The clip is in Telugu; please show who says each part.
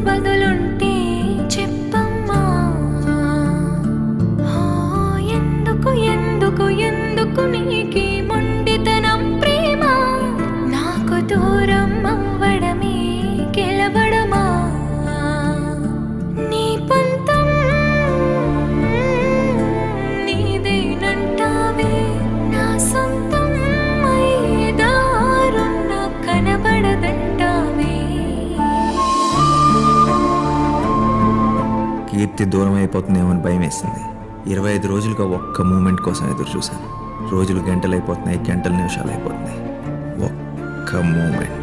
Speaker 1: బదులుంటే చెప్పమ్మా. ఎందుకు ఎందుకు ఎందుకు నీకి మొండితనం ప్రేమ? నాకు దూరం అవ్వడమే గెలవడమా? నీ పంతం నీదేనంటావే, నా సొంతం అయ్యేదారున్న కనబడదంటావే.
Speaker 2: కీర్తి దూరం అయిపోతుందేమో అని భయం వేసింది. 25 రోజులుగా ఒక్క మూమెంట్ కోసం ఎదురు చూశాను. రోజులు గంటలు అయిపోతున్నాయి, గంటలు నిమిషాలు అయిపోతున్నాయి. ఒక్క మూమెంట్.